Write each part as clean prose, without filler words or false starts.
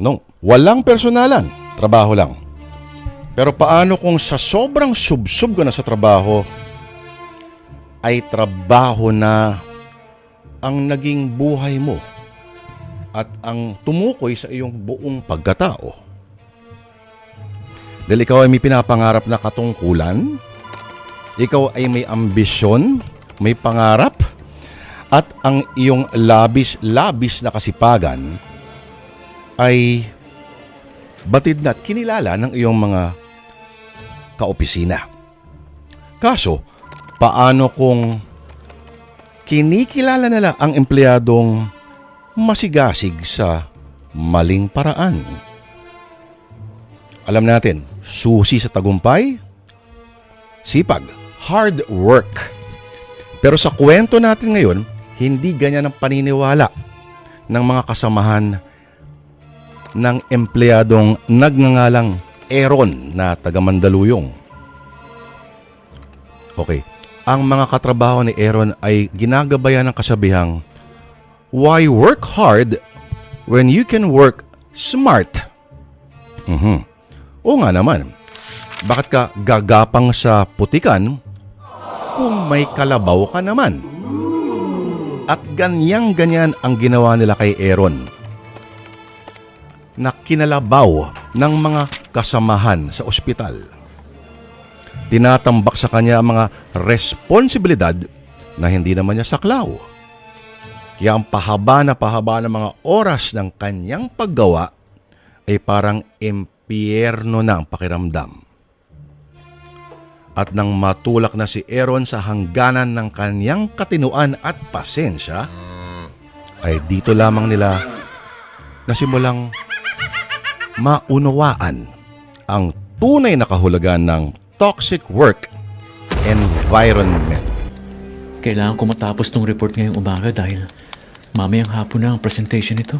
No, walang personalan. Trabaho lang. Pero paano kung sa sobrang subsub ka na sa trabaho, ay trabaho na ang naging buhay mo at ang tumukoy sa iyong buong pagkatao? Dahil ikaw ay may pinapangarap na katungkulan, ikaw ay may ambisyon, may pangarap, at ang iyong labis-labis na kasipagan ay batid na at kinilala ng iyong mga kaopisina. Kaso, paano kung kinikilala nila ang empleyadong masigasig sa maling paraan? Alam natin, susi sa tagumpay, sipag, hard work. Pero sa kwento natin ngayon, hindi ganyan ang paniniwala ng mga kasamahan ng empleyadong nagngangalang Aaron na taga Mandaluyong. Okay, ang mga katrabaho ni Aaron ay ginagabayan ng kasabihang, why work hard when you can work smart? Oo nga naman, bakit ka gagapang sa putikan kung may kalabaw ka naman? At ganyan-ganyan ang ginawa nila kay Aaron, na kinalabaw ng mga kasamahan sa ospital. Tinatambak sa kanya ang mga responsibilidad na hindi naman niya saklaw. Kaya ang pahaba ng mga oras ng kanyang paggawa ay parang impyerno na ang pakiramdam. At nang matulak na si Aaron sa hangganan ng kanyang katinuan at pasensya, ay dito lamang nila nasimulang maunawaan ang tunay na kahulugan ng toxic work environment. Kailangan ko matapos tong report ngayong umaga dahil mamayang hapon na ang presentation nito.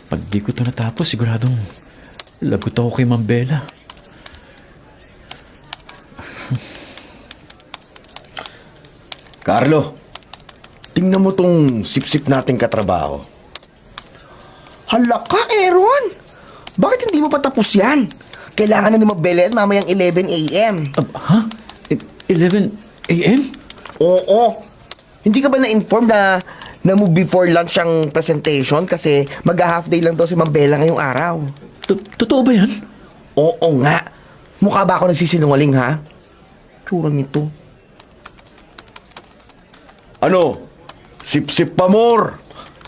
Pag di ko ito natapos, siguradong lagot ako kay Ma'am Bella. Carlo, tingnan mo tong sip-sip nating katrabaho. Hala ka, Aaron! Bakit hindi mo pa tapos yan? Kailangan na ni Mabela yan mamayang 11 a.m. Ha? 11 a.m.? Oo. Hindi ka ba na-inform na move before lunch ang presentation kasi mag-half day lang daw si Mabela ngayong araw? Totoo ba yan? Oo nga. Mukha ba ako nagsisinungaling, ha? Tsura nito. Ano? Sip-sip pa more.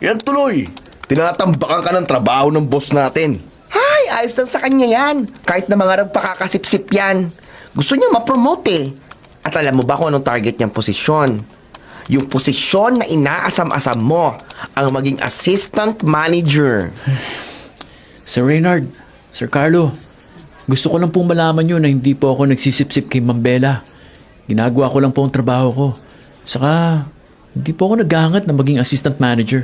Yan tuloy. Tinatambakan ka ng trabaho ng boss natin. Hay, ayos lang sa kanya yan. Kahit na mga nagpakakasip-sip yan. Gusto niya ma-promote eh. At alam mo ba kung anong target niyang posisyon? Yung posisyon na inaasam-asam mo, ang maging assistant manager. Sir Reynard, Sir Carlo, gusto ko lang pong malaman nyo na hindi po ako nagsisip-sip kay Ma'am Bella. Ginagawa ko lang po ang trabaho ko. Saka, hindi po ako naghahangat na maging assistant manager.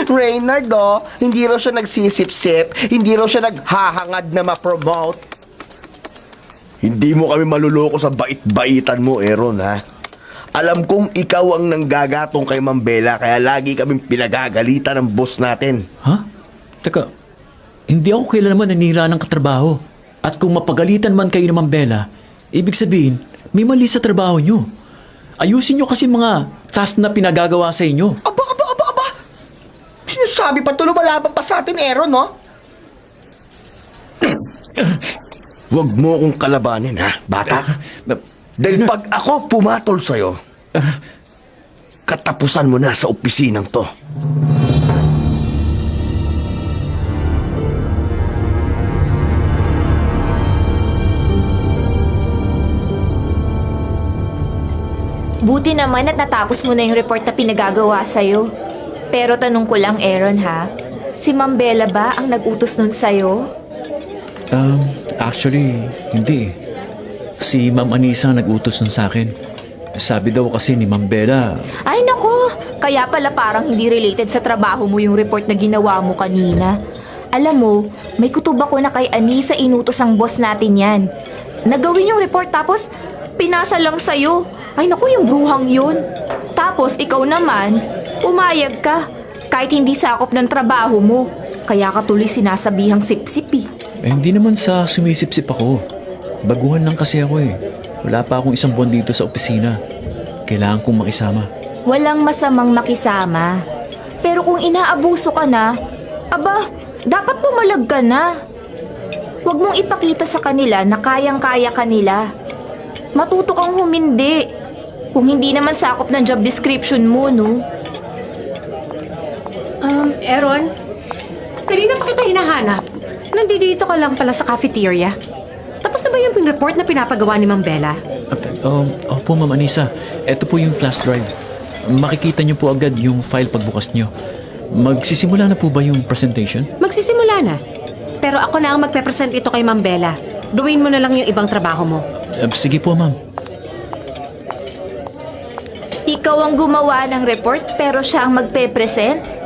Reynard, hindi raw siya nagsisip-sip, hindi raw siya naghahangad na ma-promote. Hindi mo kami maluloko sa bait-baitan mo, Aaron, ha? Alam kong ikaw ang nanggagatong kay Ma'am Bella, kaya lagi kaming pinagagalitan ng boss natin. Ha? Teka, hindi ako kailan naman nanira ng katrabaho. At kung mapagalitan man kayo ng Ma'am Bella, ibig sabihin, may mali sa trabaho nyo. Ayusin nyo kasi mga task na pinagagawa sa inyo. Aba! Sinasabi pa tulo malaban pa sa atin, Aaron, no? Huwag mo akong kalabanin, ha, bata? Dahil pag ako pumatol sa'yo, katapusan mo na sa opisinang to. Buti naman at natapos mo na yung report na pinagagawa sa'yo. Pero tanong ko lang, Aaron, ha? Si Ma'am Bella ba ang nag-utos nun sa'yo? Actually, hindi. Si Ma'am Anisa ang nag-utos nun sa akin. Sabi daw kasi ni Ma'am Bella, Ay, nako! Kaya pala parang hindi related sa trabaho mo yung report na ginawa mo kanina. Alam mo, may kutob ako na kay Anisa inutos ang boss natin yan. Nagawin yung report tapos pinasa lang sa'yo. Ay, naku, yung bruhang yun. Tapos, ikaw naman, umayag ka. Kahit hindi sakop ng trabaho mo. Kaya ka tuloy sinasabihang sip-sip eh. Hindi naman sa sumisip-sip ako. Baguhan lang kasi ako eh. Wala pa akong 1 buwan dito sa opisina. Kailangan kong makisama. Walang masamang makisama. Pero kung inaabuso ka na, aba, dapat pumalag ka na. Huwag mong ipakita sa kanila na kayang-kaya ka nila. Matuto kang humindi. Kung hindi naman sakop ng job description mo, no? Aaron, kanina pa kita hinahanap. Nandito ka lang pala sa cafeteria. Tapos na ba yung report na pinapagawa ni Ma'am Bella? Opo, Ma'am Anissa. Ito po yung flash drive. Makikita niyo po agad yung file pagbukas niyo. Magsisimula na po ba yung presentation? Magsisimula na. Pero ako na ang magpe-present ito kay Ma'am Bella. Gawin mo na lang yung ibang trabaho mo. Sige po, Ma'am. Ikaw ang gumawa ng report pero siya ang magpe-present?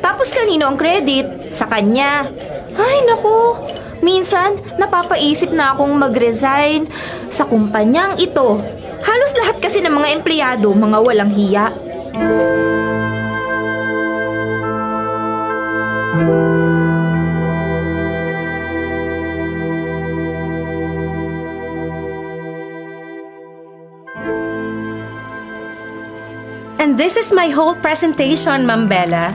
Tapos kanino ang credit? Sa kanya. Ay, naku. Minsan, napapaisip na akong mag-resign sa kumpanyang ito. Halos lahat kasi ng mga empleyado, mga walang hiya. And this is my whole presentation, Ma'am Bella.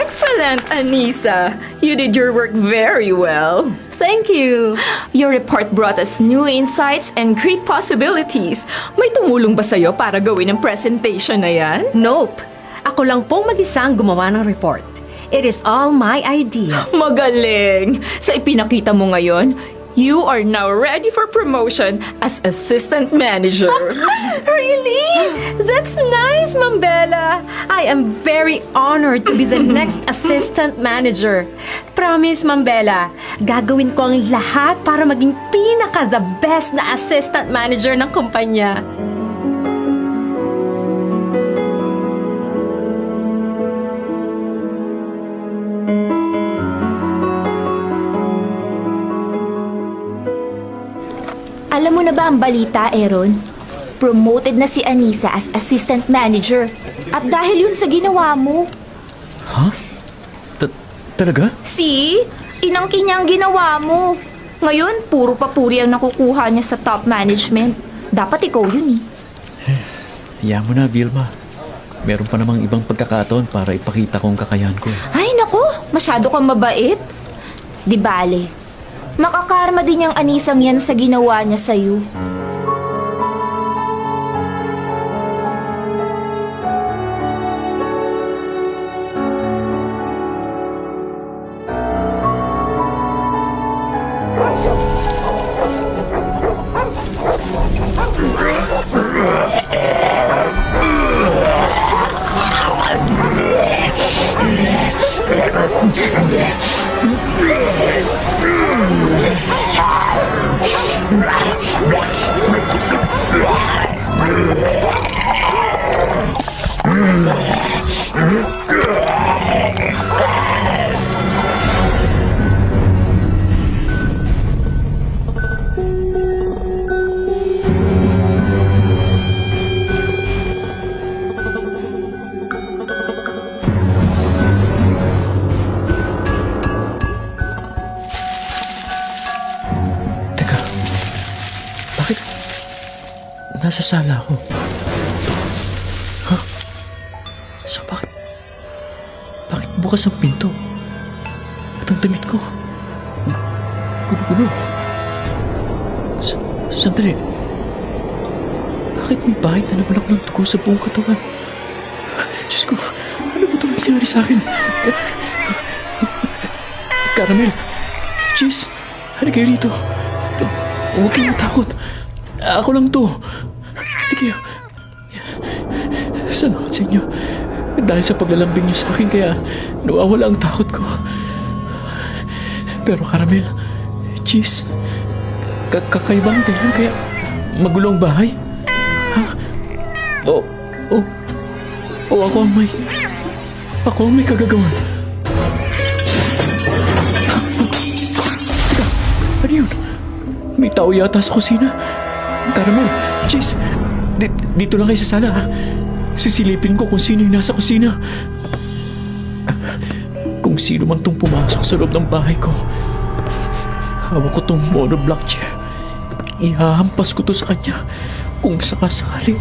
Excellent, Anissa. You did your work very well. Thank you. Your report brought us new insights and great possibilities. May tumulong ba sa'yo para gawin ang presentation na yan? Nope. Ako lang pong mag-isa ang gumawa ng report. It is all my ideas. Magaling! Sa ipinakita mo ngayon, you are now ready for promotion as assistant manager. Really? That's nice, Ma'am Bella. I am very honored to be the next assistant manager. Promise, Ma'am Bella, gagawin ko ang lahat para maging pinaka-the best na assistant manager ng kumpanya. Alam mo na ba ang balita, Aaron? Promoted na si Anissa as assistant manager. At dahil yun sa ginawa mo. Ha? Talaga? See? Inangkin niya ang ginawa mo. Ngayon, puro papuri ang nakukuha niya sa top management. Dapat ikaw yun eh. Hayaan mo na, Vilma. Meron pa namang ibang pagkakataon para ipakita kong kakayahan ko. Ay, nako. Masyado kang mabait. Di bale. Makakarma din yung Anisang yan sa ginawa niya sa'yo. Teka, bakit nasa sala ako? Ha? So bakit bukas ang pinto? At ang damit ko? Gulo-gulo. Sandali. Bakit may bahid na naman ako ng dugo sa buong katawan? Diyos ko, ano ba itong nangyari sa akin? Caramel, Cheese, halika kayo rito. Huwag kayong matakot. Ako lang to. Halika kayo. Salamat sa inyo. Dahil sa paglalambing niyo sa akin, kaya nawawala ang takot ko. Pero Caramel, Cheese, kakaibang dahilan kaya magulo ang bahay? Ha? Ako ang may kagagawan. Teka, ano yun? May tao yata sa kusina. Caramel, Cheese, dito lang kayo sa sala, ha? Sisilipin ko kung sino yung nasa kusina. sino man tong pumasok sa loob ng bahay ko. Hawak ko tong monoblock chair. Ihahampas ko to sa kanya kung sakasali.